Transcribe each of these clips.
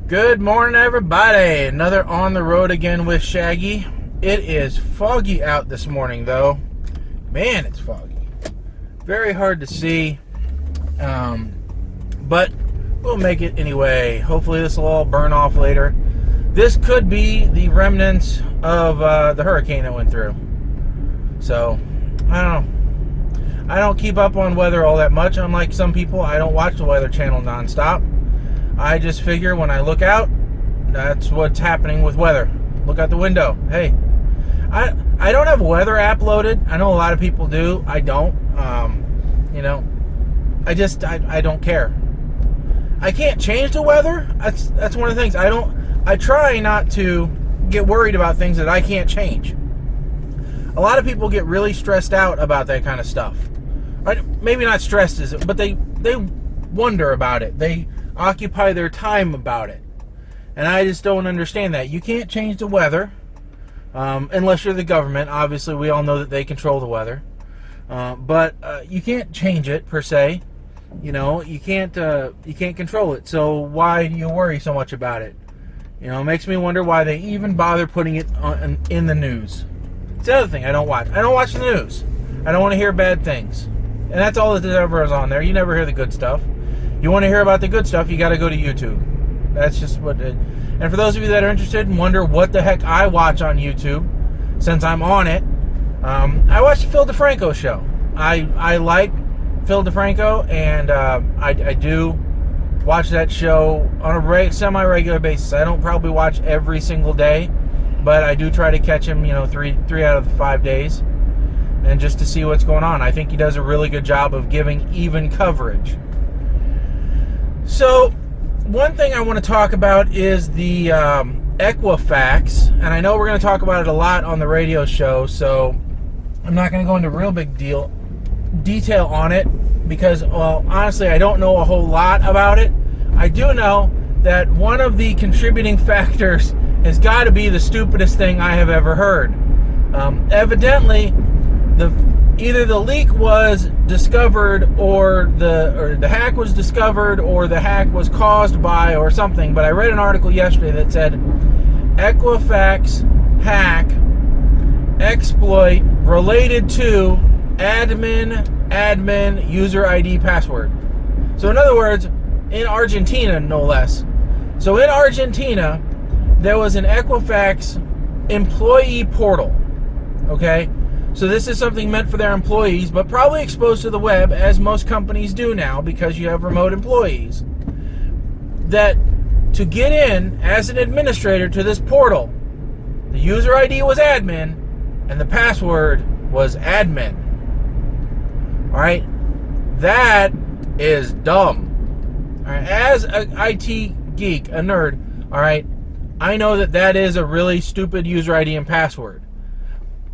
Good morning, everybody. Another on the road again with Shaggy. It is foggy out this morning, though. Man, it's foggy. Very hard to see, but we'll make it anyway. Hopefully this will all burn off later. This could be the remnants of the hurricane that went through. So, I don't know. I don't keep up on weather all that much. Unlike some people, I don't watch the Weather Channel nonstop. I just figure when I look out, that's what's happening with weather. Look out the window. Hey, I don't have a weather app loaded. I know a lot of people do. I don't. I don't care. I can't change the weather. That's one of the things. I try not to get worried about things that I can't change. A lot of people get really stressed out about that kind of stuff. Maybe not stressed, but they wonder about it. They occupy their time about it. And I just don't understand that. You can't change the weather unless you're the government. Obviously, we all know that they control the weather. But you can't change it, per se. You can't control it. So why do you worry so much about it? It makes me wonder why they even bother putting it in the news. It's the other thing I don't watch. I don't watch the news. I don't want to hear bad things. And that's all that ever is on there. You never hear the good stuff. You want to hear about the good stuff, you got to go to YouTube. That's just what it... And for those of you that are interested and wonder what the heck I watch on YouTube, since I'm on it, I watch the Phil DeFranco show. I like Phil DeFranco, and I do watch that show on a semi-regular basis. I don't probably watch every single day, but I do try to catch him, three out of the 5 days, and just to see what's going on. I think he does a really good job of giving even coverage. So, one thing I want to talk about is the Equifax, and I know we're going to talk about it a lot on the radio show, so I'm not going to go into real big detail on it, because, well, honestly, I don't know a whole lot about it. I do know that one of the contributing factors has got to be the stupidest thing I have ever heard. Evidently, either the leak was discovered, or the hack was discovered, or the hack was caused by, or something. But I read an article yesterday that said Equifax Hack exploit related to admin user ID password. So in other words, in Argentina, no less. So in Argentina, there was an Equifax employee portal. Okay? So this is something meant for their employees, but probably exposed to the web, as most companies do now, because you have remote employees. That to get in as an administrator to this portal, the user ID was admin, and the password was admin. Alright? That is dumb. Alright? As an IT geek, a nerd, alright, I know that is a really stupid user ID and password.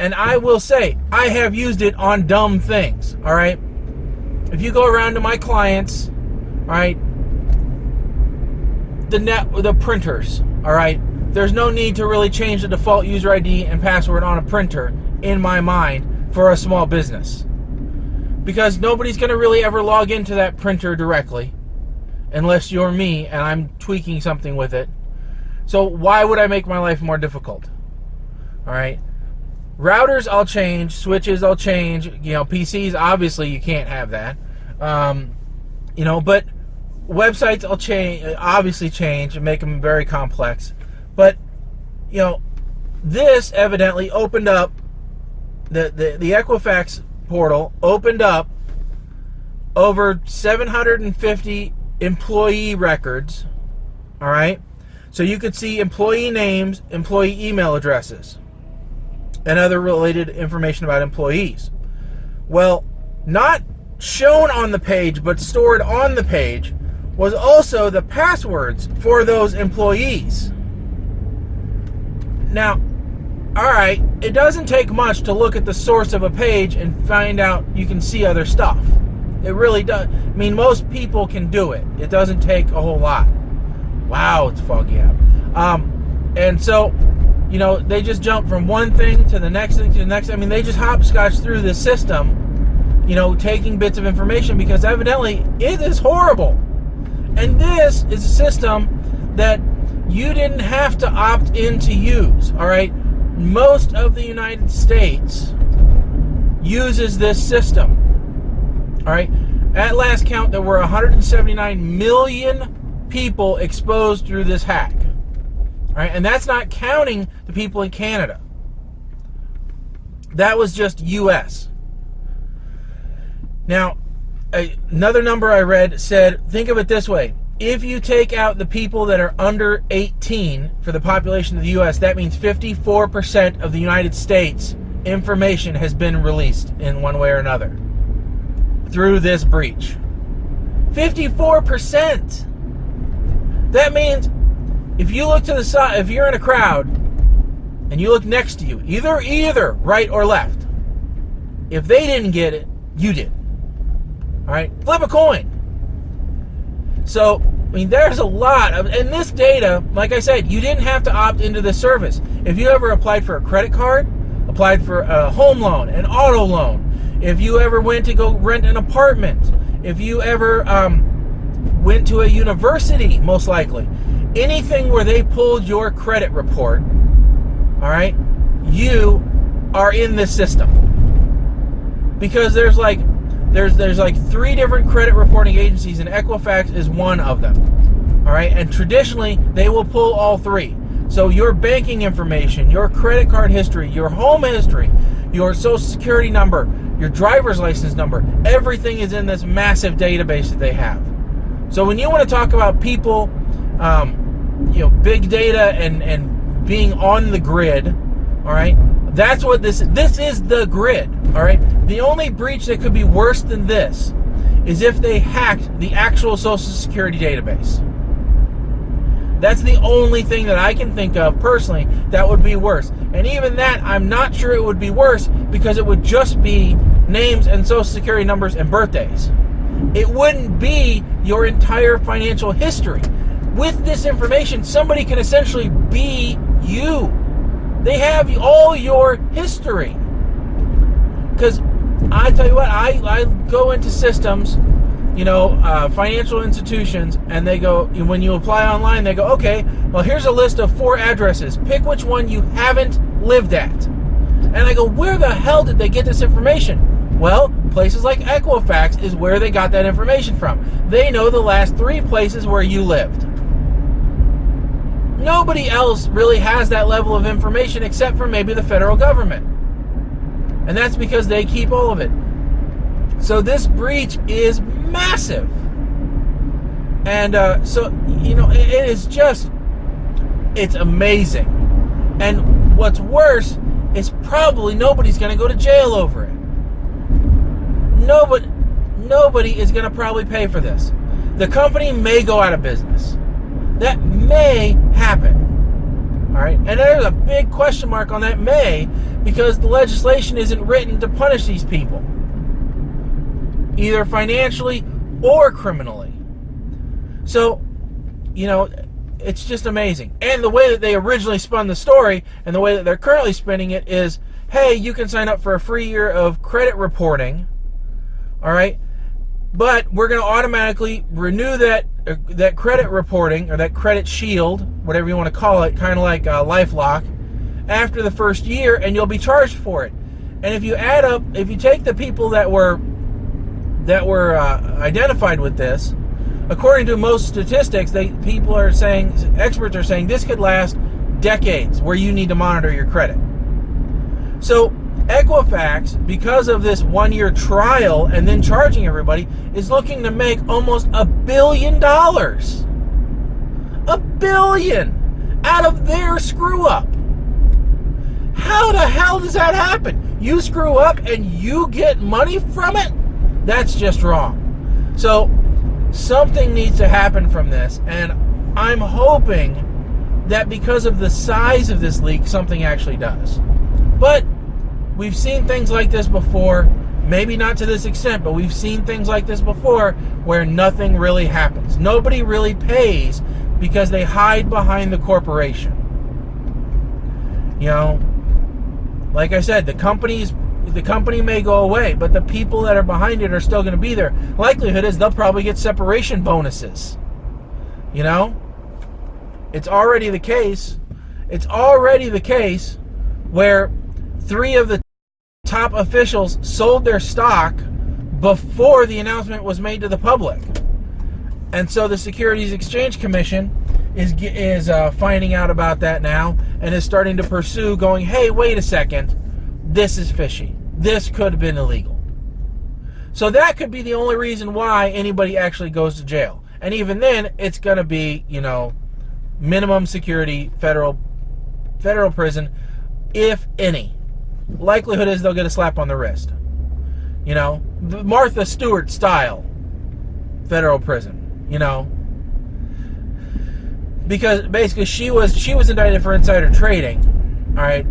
And I will say, I have used it on dumb things, all right? If you go around to my clients, all right, the printers, all right, there's no need to really change the default user ID and password on a printer, in my mind, for a small business. Because nobody's going to really ever log into that printer directly, unless you're me and I'm tweaking something with it. So why would I make my life more difficult? All right? Routers I'll change, switches I'll change, PCs, obviously you can't have that. But websites I'll obviously change and make them very complex. But, this evidently opened up, the Equifax portal opened up over 750 employee records, all right? So you could see employee names, employee email addresses, and other related information about employees. Well, not shown on the page, but stored on the page, was also the passwords for those employees. Now, alright, it doesn't take much to look at the source of a page and find out you can see other stuff. It really does. I mean, most people can do it. It doesn't take a whole lot. Wow, it's foggy out. And so, they just jump from one thing to the next thing to the next. I mean, they just hopscotch through the system, taking bits of information, because evidently it is horrible. And this is a system that you didn't have to opt in to use, all right? Most of the United States uses this system, all right? At last count, there were 179 million people exposed through this hack, all right? And that's not counting the people in Canada. That was just U.S. Now, another number I read said, think of it this way. If you take out the people that are under 18 for the population of the U.S., that means 54% of the United States information has been released in one way or another through this breach. 54%! That means if you look to the side, if you're in a crowd and you look next to you, either right or left, if they didn't get it, you did. All right? Flip a coin. So, I mean, there's a lot of, and this data, like I said, you didn't have to opt into this service. If you ever applied for a credit card, applied for a home loan, an auto loan, if you ever went to go rent an apartment, if you ever went to a university, most likely, anything where they pulled your credit report, all right, you are in this system. Because there's like 3 different credit reporting agencies, and Equifax is one of them. All right, and traditionally they will pull all 3. So your banking information, your credit card history, your home history, your social security number, your driver's license number, everything is in this massive database that they have. So when you want to talk about people, big data and being on the grid, all right, that's what this is, the grid, all right? The only breach that could be worse than this is if they hacked the actual Social Security database. That's the only thing that I can think of personally that would be worse. And even that, I'm not sure it would be worse, because it would just be names and Social Security numbers and birthdays. It wouldn't be your entire financial history. With this information, somebody can essentially be you. They have all your history. Because I tell you what, I go into systems, financial institutions, and they go, when you apply online, they go, okay, well, here's a list of 4 addresses. Pick which one you haven't lived at. And I go, where the hell did they get this information? Well, places like Equifax is where they got that information from. They know the last 3 places where you lived. Nobody else really has that level of information except for maybe the federal government. And that's because they keep all of it. So this breach is massive. And it is just, it's amazing. And what's worse is probably nobody's going to go to jail over it. Nobody is going to probably pay for this. The company may go out of business. That may happen. All right? And there's a big question mark on that may, because the legislation isn't written to punish these people, either financially or criminally. So, it's just amazing. And the way that they originally spun the story and the way that they're currently spinning it is, hey, you can sign up for a free year of credit reporting, all right? But we're going to automatically renew that credit reporting, or that credit shield, whatever you want to call it, kind of like LifeLock, after the first year, and you'll be charged for it. And if you add up, if you take the people that were identified with this, according to most statistics, experts are saying this could last decades, where you need to monitor your credit. So Equifax, because of this 1-year trial and then charging everybody, is looking to make almost $1 billion. $1 billion out of their screw up. How the hell does that happen? You screw up and you get money from it? That's just wrong. So something needs to happen from this, and I'm hoping that because of the size of this leak, something actually does. But we've seen things like this before, maybe not to this extent, but we've seen things like this before where nothing really happens. Nobody really pays because they hide behind the corporation. Like I said, the company may go away, but the people that are behind it are still going to be there. Likelihood is they'll probably get separation bonuses. It's already the case. It's already the case where 3 of the top officials sold their stock before the announcement was made to the public. And so the Securities Exchange Commission is finding out about that now and is starting to pursue, going, hey, wait a second, this is fishy. This could have been illegal. So that could be the only reason why anybody actually goes to jail. And even then, it's going to be, minimum security federal prison, if any. Likelihood is they'll get a slap on the wrist. The Martha Stewart style federal prison, because basically she was indicted for insider trading. All right,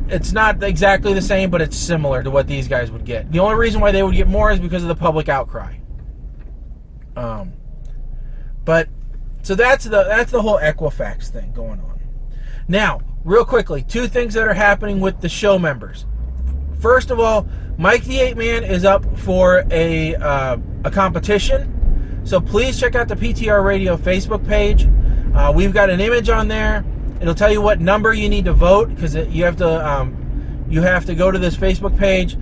it's not exactly the same, but it's similar to what these guys would get. The only reason why they would get more is because of the public outcry. But so that's the whole Equifax thing going on. Now, real quickly, 2 things that are happening with the show members. First of all, Mike the 8 Man is up for a competition. So please check out the PTR Radio Facebook page. We've got an image on there. It'll tell you what number you need to vote, because you have to go to this Facebook page,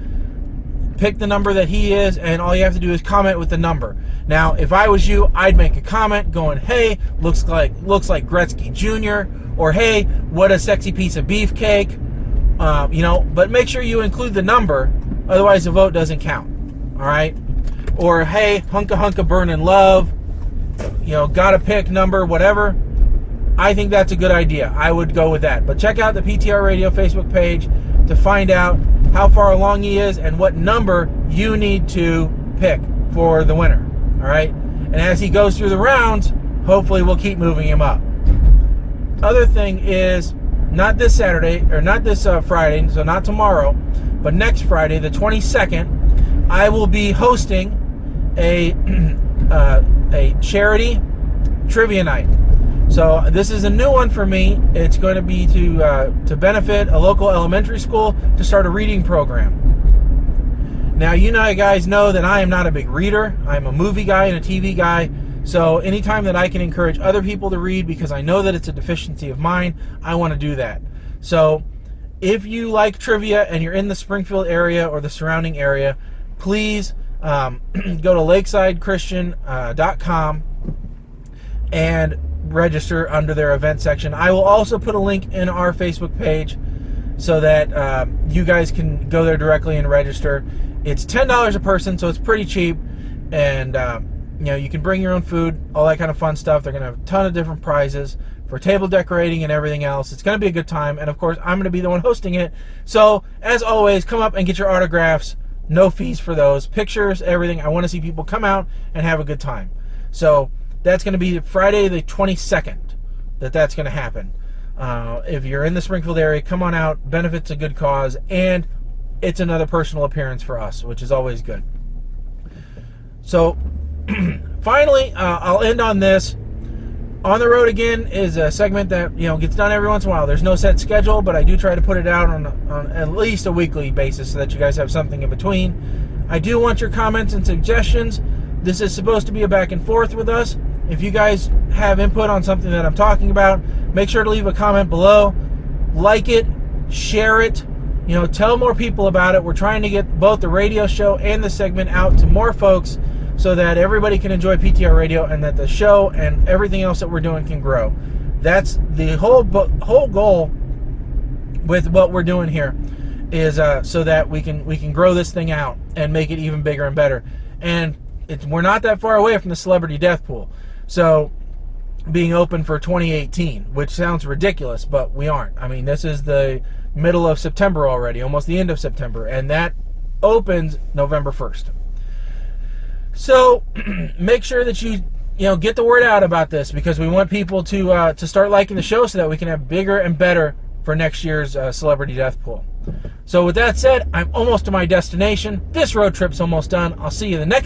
pick the number that he is, and all you have to do is comment with the number. Now, if I was you, I'd make a comment going, hey, looks like Gretzky Jr., or hey, what a sexy piece of beefcake. But make sure you include the number, otherwise the vote doesn't count. All right? Or hey, hunka burnin' love, gotta pick number, whatever. I think that's a good idea. I would go with that. But check out the PTR Radio Facebook page to find out how far along he is and what number you need to pick for the winner. All right? And as he goes through the rounds, hopefully we'll keep moving him up. Other thing is, not this Saturday, or not this Friday, so not tomorrow, but next Friday, the 22nd, I will be hosting a charity trivia night. So this is a new one for me. It's going to be to benefit a local elementary school to start a reading program. Now, you guys know that I am not a big reader. I'm a movie guy and a TV guy. So anytime that I can encourage other people to read, because I know that it's a deficiency of mine, I want to do that. So if you like trivia and you're in the Springfield area or the surrounding area, please go to lakesidechristian.com and register under their event section. I will also put a link in our Facebook page so that you guys can go there directly and register. It's $10 a person, so it's pretty cheap, and you can bring your own food, all that kind of fun stuff. They're going to have a ton of different prizes for table decorating and everything else. It's going to be a good time, and of course, I'm going to be the one hosting it. So, as always, come up and get your autographs. No fees for those. Pictures, everything. I want to see people come out and have a good time. So, that's going to be Friday the 22nd that's going to happen. If you're in the Springfield area, come on out. Benefits a good cause, and it's another personal appearance for us, which is always good. So, finally, I'll end on this. On the Road Again is a segment that gets done every once in a while. There's no set schedule, but I do try to put it out on at least a weekly basis so that you guys have something in between. I do want your comments and suggestions. This is supposed to be a back and forth with us. If you guys have input on something that I'm talking about, make sure to leave a comment below. Like it, share it, tell more people about it. We're trying to get both the radio show and the segment out to more folks so that everybody can enjoy PTR Radio and that the show and everything else that we're doing can grow. That's the whole goal with what we're doing here, is so that we can grow this thing out and make it even bigger and better. And we're not that far away from the celebrity death pool. So being open for 2018, which sounds ridiculous, but we aren't. I mean, this is the middle of September already, almost the end of September, and that opens November 1st. So make sure that you get the word out about this, because we want people to start liking the show so that we can have bigger and better for next year's celebrity death pool. So with that said, I'm almost to my destination. This road trip's almost done. I'll see you the next